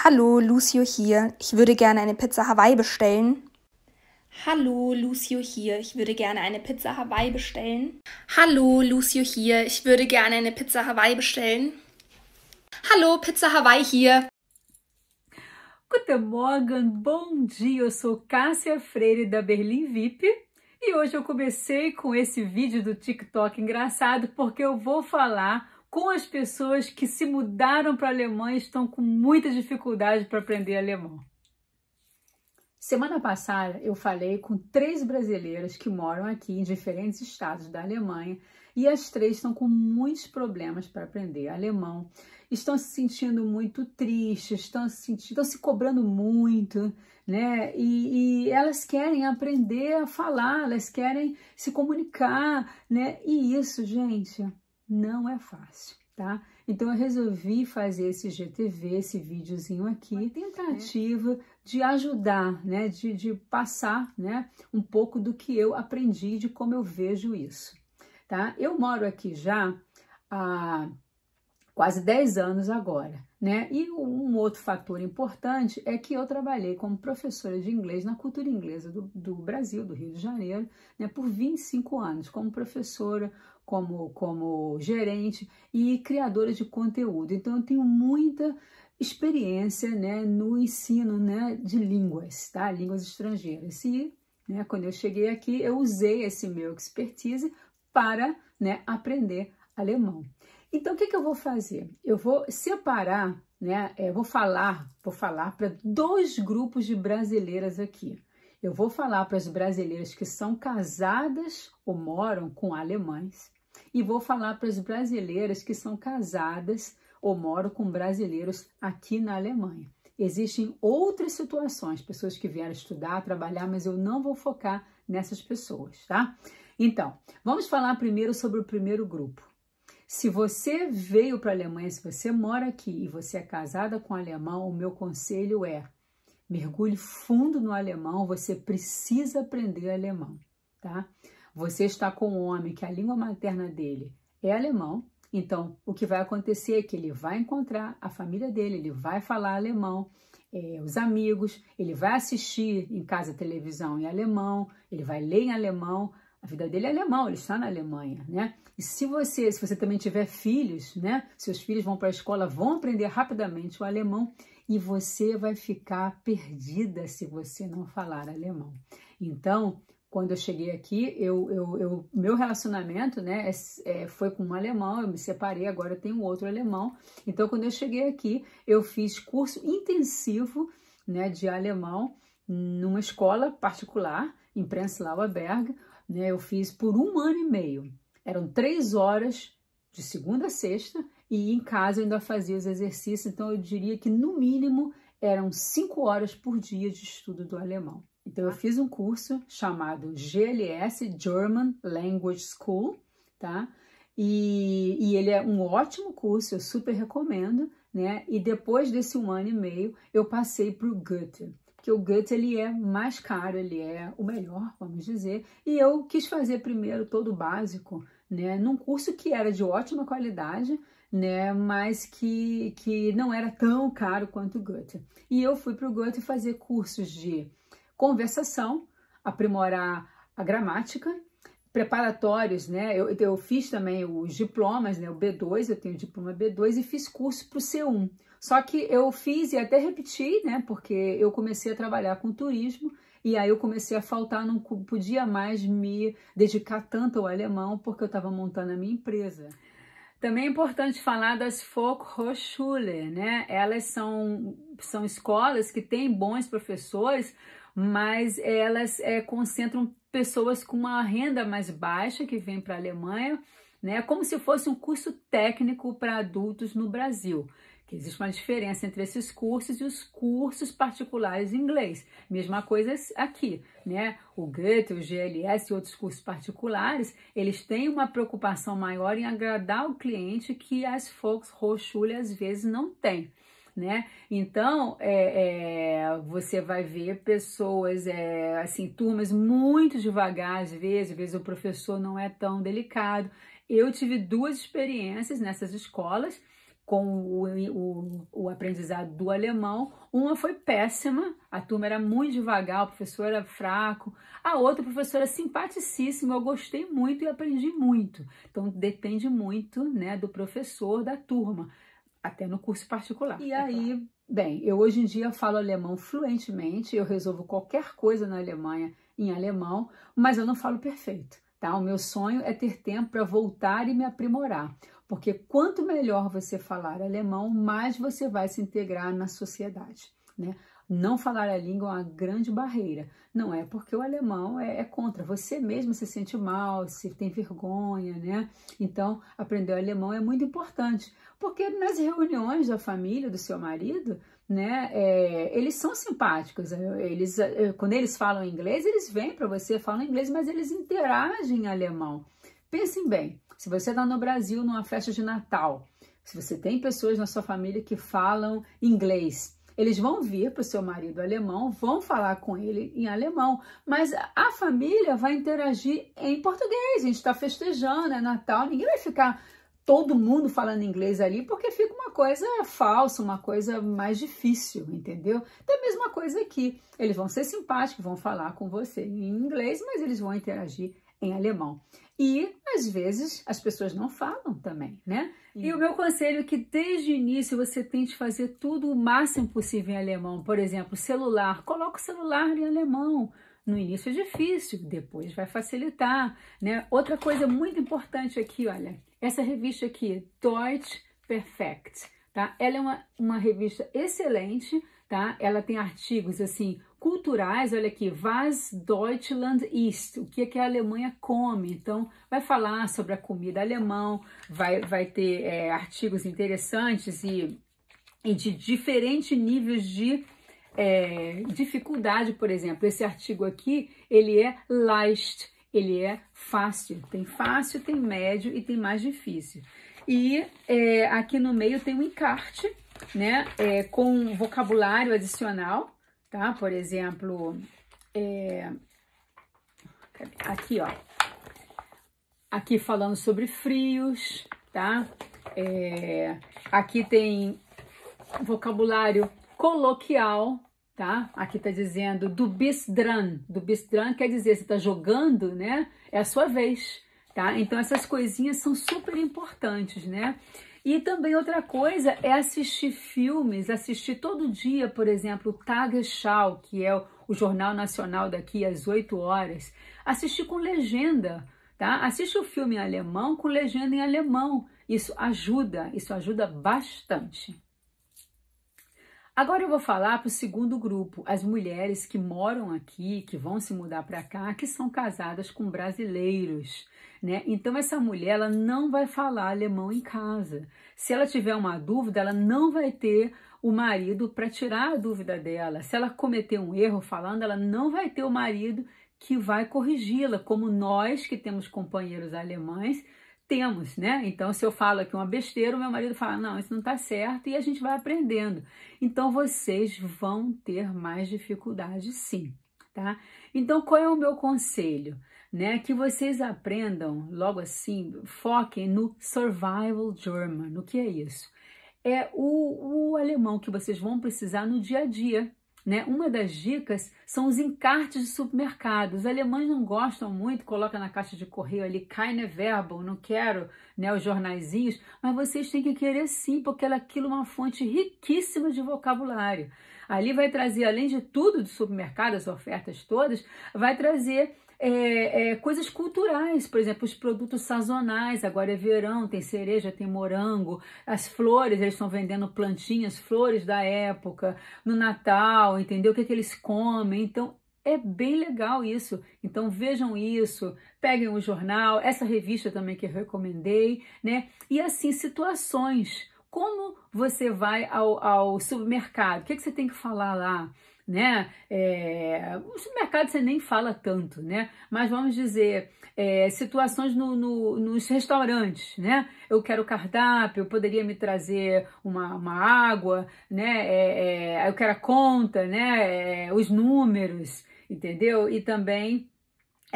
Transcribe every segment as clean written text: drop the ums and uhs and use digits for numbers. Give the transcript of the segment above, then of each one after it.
Hallo, Lucio hier. Ich würde gerne eine Pizza Hawaii bestellen. Hallo, Lucio hier. Ich würde gerne eine Pizza Hawaii bestellen. Hallo, Lucio hier. Ich würde gerne eine Pizza Hawaii bestellen. Hallo, Pizza Hawaii hier. Guten Morgen, bom dia, eu sou Cássia Freire da Berlim VIP e hoje eu comecei com esse vídeo do TikTok engraçado porque eu vou falar com as pessoas que se mudaram para a Alemanha e estão com muita dificuldade para aprender alemão. Semana passada eu falei com 3 brasileiras que moram aqui em diferentes estados da Alemanha e as 3 estão com muitos problemas para aprender alemão. Estão se sentindo muito tristes, estão se cobrando muito, né? E elas querem aprender a falar, elas querem se comunicar, né? E isso, gente, não é fácil, tá? Então eu resolvi fazer esse GTV, esse videozinho aqui, uma tentativa de ajudar, né? De passar, né? Um pouco do que eu aprendi, de como eu vejo isso, tá? Eu moro aqui já há quase 10 anos agora, né? E um outro fator importante é que eu trabalhei como professora de inglês na cultura inglesa do Brasil, do Rio de Janeiro, né? Por 25 anos, como professora, como gerente e criadora de conteúdo. Então, eu tenho muita experiência, né, no ensino, né, de línguas, tá? Línguas estrangeiras. E, né, quando eu cheguei aqui, eu usei esse meu expertise para, né, aprender alemão. Então, o que eu vou fazer? Eu vou separar, né? Vou falar para 2 grupos de brasileiras aqui. Eu vou falar para as brasileiras que são casadas ou moram com alemães e vou falar para as brasileiras que são casadas ou moram com brasileiros aqui na Alemanha. Existem outras situações, pessoas que vieram estudar, trabalhar, mas eu não vou focar nessas pessoas, tá? Então, vamos falar primeiro sobre o primeiro grupo. Se você veio para a Alemanha, se você mora aqui e você é casada com alemão, o meu conselho é mergulhe fundo no alemão, você precisa aprender alemão, tá? Você está com um homem que a língua materna dele é alemão, então o que vai acontecer é que ele vai encontrar a família dele, ele vai falar alemão, os amigos, ele vai assistir em casa televisão em alemão, ele vai ler em alemão. A vida dele é alemão, ele está na Alemanha, né? E se você também tiver filhos, né? Seus filhos vão para a escola, vão aprender rapidamente o alemão e você vai ficar perdida se você não falar alemão. Então, quando eu cheguei aqui, meu relacionamento, né, foi com um alemão, eu me separei, agora eu tenho outro alemão. Então, quando eu cheguei aqui, eu fiz curso intensivo, né, de alemão numa escola particular, em Prenzlauer Berg, né, eu fiz por 1 ano e meio. Eram 3 horas de segunda a sexta e em casa eu ainda fazia os exercícios, então eu diria que no mínimo eram 5 horas por dia de estudo do alemão. Então eu fiz um curso chamado GLS, German Language School, tá? E ele é um ótimo curso, eu super recomendo, né? E depois desse 1 ano e meio eu passei para o Goethe. Porque o Goethe, ele é mais caro, ele é o melhor, vamos dizer, e eu quis fazer primeiro todo o básico, né, num curso que era de ótima qualidade, né, mas que não era tão caro quanto o Goethe. E eu fui para o Goethe fazer cursos de conversação, aprimorar a gramática, preparatórios, né, eu fiz também os diplomas, né, o B2, eu tenho o diploma B2 e fiz curso para o C1. Só que eu fiz e até repeti, né, porque eu comecei a trabalhar com turismo e aí eu comecei a faltar, não podia mais me dedicar tanto ao alemão porque eu estava montando a minha empresa. Também é importante falar das Volkshochschule, né, elas são escolas que têm bons professores, mas elas concentram pessoas com uma renda mais baixa que vêm para a Alemanha, né, como se fosse um curso técnico para adultos no Brasil. Que existe uma diferença entre esses cursos e os cursos particulares em inglês. Mesma coisa aqui, né? O Goethe, o GLS e outros cursos particulares, eles têm uma preocupação maior em agradar o cliente que as Volkshochschule às vezes não têm, né? Então, você vai ver pessoas, assim, turmas muito devagar, às vezes o professor não é tão delicado. Eu tive 2 experiências nessas escolas, com o aprendizado do alemão. Uma foi péssima, a turma era muito devagar, o professor era fraco. A outra, o professor era simpaticíssimo, eu gostei muito e aprendi muito. Então, depende muito, né, do professor, da turma, até no curso particular. E aí, bem, eu hoje em dia falo alemão fluentemente, eu resolvo qualquer coisa na Alemanha em alemão, mas eu não falo perfeito, tá? O meu sonho é ter tempo para voltar e me aprimorar. Porque quanto melhor você falar alemão, mais você vai se integrar na sociedade, né? Não falar a língua é uma grande barreira. Não é porque o alemão é contra. Você mesmo se sente mal, se tem vergonha, né? Então, aprender o alemão é muito importante. Porque nas reuniões da família, do seu marido, né? Eles são simpáticos. Quando eles falam inglês, eles vêm para você, falam inglês, mas eles interagem em alemão. Pensem bem, se você está no Brasil numa festa de Natal, se você tem pessoas na sua família que falam inglês, eles vão vir para o seu marido alemão, vão falar com ele em alemão, mas a família vai interagir em português. A gente está festejando, é Natal, ninguém vai ficar todo mundo falando inglês ali, porque fica uma coisa falsa, uma coisa mais difícil, entendeu? Então, a mesma coisa aqui. Eles vão ser simpáticos, vão falar com você em inglês, mas eles vão interagir em alemão. E, às vezes, as pessoas não falam também, né? E o meu conselho é que, desde o início, você tente fazer tudo o máximo possível em alemão. Por exemplo, celular. Coloca o celular em alemão. No início é difícil, depois vai facilitar, né? Outra coisa muito importante aqui, olha, essa revista aqui, Deutsch Perfect, tá? Ela é uma revista excelente, tá? Ela tem artigos, assim, culturais, olha aqui, Was Deutschland isst, o que é que a Alemanha come. Então, vai falar sobre a comida alemã, vai ter artigos interessantes e de diferentes níveis de dificuldade. Por exemplo, esse artigo aqui, ele é leicht, ele é fácil, tem médio e tem mais difícil. E aqui no meio tem um encarte, né, com vocabulário adicional, tá? Por exemplo, aqui, ó, aqui falando sobre frios, tá? Aqui tem vocabulário coloquial, tá? Aqui tá dizendo du bist dran. Du bist dran quer dizer, você tá jogando, né? É a sua vez, tá? Então, essas coisinhas são super importantes, né? E também outra coisa é assistir filmes, assistir todo dia, por exemplo, o Tagesschau, que é o Jornal Nacional daqui às 8 horas. Assistir com legenda, tá? Assiste o filme em alemão com legenda em alemão. Isso ajuda bastante. Agora eu vou falar para o segundo grupo, as mulheres que moram aqui, que vão se mudar para cá, que são casadas com brasileiros, né? Então essa mulher, ela não vai falar alemão em casa. Se ela tiver uma dúvida, ela não vai ter o marido para tirar a dúvida dela. Se ela cometer um erro falando, ela não vai ter o marido que vai corrigi-la, como nós que temos companheiros alemães temos, né? Então, se eu falo aqui uma besteira, o meu marido fala, não, isso não tá certo, e a gente vai aprendendo. Então, vocês vão ter mais dificuldade, sim, tá? Então, qual é o meu conselho? Né? Que vocês aprendam, logo assim, foquem no Survival German. O que é isso? É o alemão que vocês vão precisar no dia a dia, né? Uma das dicas são os encartes de supermercado. Os alemães não gostam muito, coloca na caixa de correio ali, keine Werbung, não quero, né, os jornaizinhos, mas vocês têm que querer sim, porque aquilo é uma fonte riquíssima de vocabulário. Ali vai trazer, além de tudo do supermercado, as ofertas todas, vai trazer coisas culturais, por exemplo, os produtos sazonais. Agora é verão, tem cereja, tem morango, as flores, eles estão vendendo plantinhas, flores da época, no Natal, entendeu? O que eles comem. Então, é bem legal isso. Então, vejam isso, peguem o jornal, essa revista também que eu recomendei, né? E assim, situações. Como você vai ao supermercado? O que você tem que falar lá? Né? O supermercado você nem fala tanto, né? Mas vamos dizer, situações nos restaurantes, né? Eu quero cardápio, poderia me trazer uma água, né? Eu quero a conta, né? Os números, entendeu? E também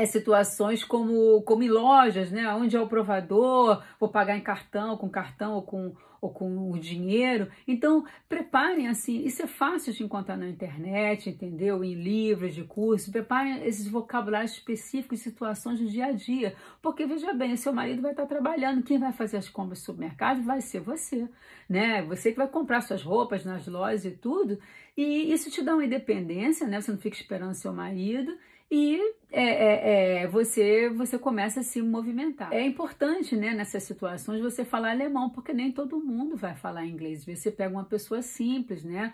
situações como em lojas, né? Onde é o provador, vou pagar em cartão ou ou com o dinheiro. Então, preparem assim, isso é fácil de encontrar na internet, entendeu? Em livros de curso, preparem esses vocabulários específicos, situações do dia a dia, porque veja bem, seu marido vai estar trabalhando, quem vai fazer as compras no supermercado vai ser você, né? Você que vai comprar suas roupas nas lojas e tudo, e isso te dá uma independência, né? Você não fica esperando seu marido, e você começa a se movimentar. É importante, né, nessas situações você falar alemão, porque nem todo mundo vai falar inglês. Você pega uma pessoa simples, né,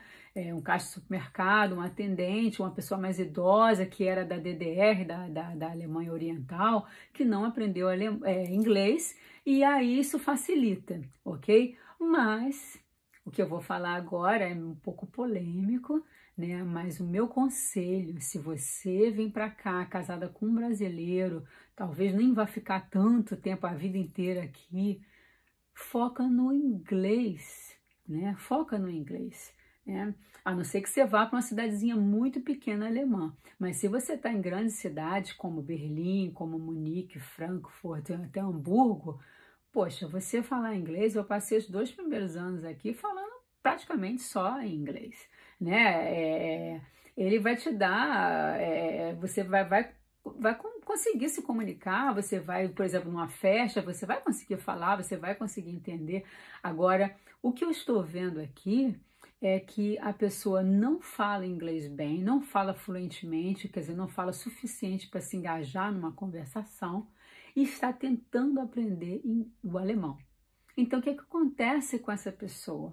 um caixa de supermercado, um atendente, uma pessoa mais idosa que era da DDR, da Alemanha Oriental, que não aprendeu inglês, e aí isso facilita, ok? Mas o que eu vou falar agora é um pouco polêmico, né? Mas o meu conselho, se você vem para cá casada com um brasileiro, talvez nem vá ficar tanto tempo, a vida inteira aqui, foca no inglês, né? Foca no inglês, né? A não ser que você vá para uma cidadezinha muito pequena alemã, mas se você está em grandes cidades como Berlim, como Munique, Frankfurt, até Hamburgo, poxa, você falar inglês, eu passei os 2 primeiros anos aqui falando praticamente só em inglês, né? Ele vai te dar, você vai conseguir se comunicar, você vai, por exemplo, numa festa, você vai conseguir falar, você vai conseguir entender. Agora, o que eu estou vendo aqui é que a pessoa não fala inglês bem, não fala fluentemente, quer dizer, não fala suficiente para se engajar numa conversação, e está tentando aprender o alemão. Então, o que acontece com essa pessoa?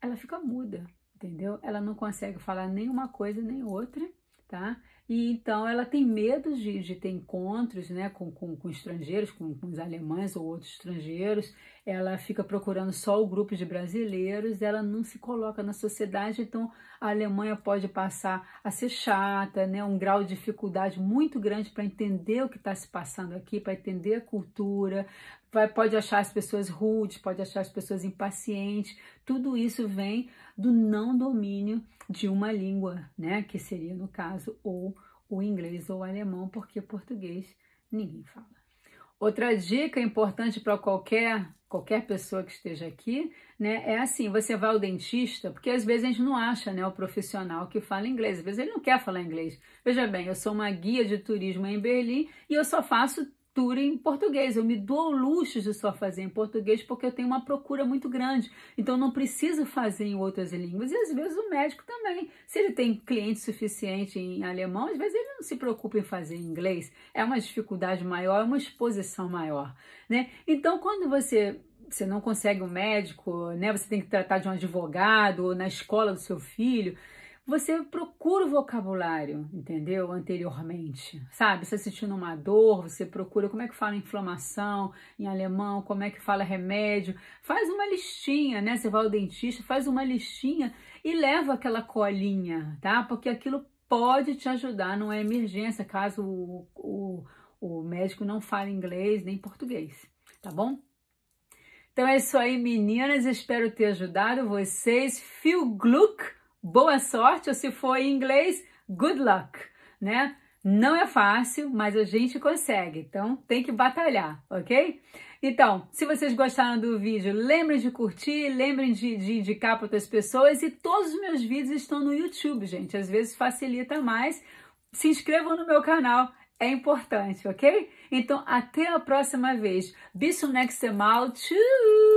Ela fica muda, entendeu? Ela não consegue falar nem uma coisa nem outra, tá? E então ela tem medo de ter encontros, né, com estrangeiros, com os alemães ou outros estrangeiros. Ela fica procurando só o grupo de brasileiros, ela não se coloca na sociedade, então a Alemanha pode passar a ser chata, né, um grau de dificuldade muito grande para entender o que está se passando aqui, para entender a cultura, pode achar as pessoas rudes, pode achar as pessoas impacientes. Tudo isso vem do não domínio de uma língua, né, que seria no caso ou o inglês ou o alemão, porque português ninguém fala. Outra dica importante para qualquer pessoa que esteja aqui, né, é assim, você vai ao dentista, porque às vezes a gente não acha, né, o profissional que fala inglês, às vezes ele não quer falar inglês. Veja bem, eu sou uma guia de turismo em Berlim e eu só faço tour em português, eu me dou ao luxo de só fazer em português porque eu tenho uma procura muito grande, então não preciso fazer em outras línguas. E às vezes o médico também, se ele tem cliente suficiente em alemão, às vezes ele não se preocupa em fazer em inglês, é uma dificuldade maior, é uma exposição maior, né? Então quando você não consegue um médico, né, você tem que tratar de um advogado ou na escola do seu filho, você procura o vocabulário, entendeu? Anteriormente, sabe? Você sentindo uma dor, você procura como é que fala inflamação em alemão, como é que fala remédio. Faz uma listinha, né? Você vai ao dentista, faz uma listinha e leva aquela colinha, tá? Porque aquilo pode te ajudar numa emergência, caso o médico não fale inglês nem português, tá bom? Então é isso aí, meninas. Espero ter ajudado vocês. Viel Glück! Boa sorte, ou se for em inglês, good luck, né? Não é fácil, mas a gente consegue, então tem que batalhar, ok? Então, se vocês gostaram do vídeo, lembrem de curtir, lembrem de indicar para outras pessoas, e todos os meus vídeos estão no YouTube, gente, às vezes facilita mais. Se inscrevam no meu canal, é importante, ok? Então, até a próxima vez. Bis zum nächsten Mal. Tschüss!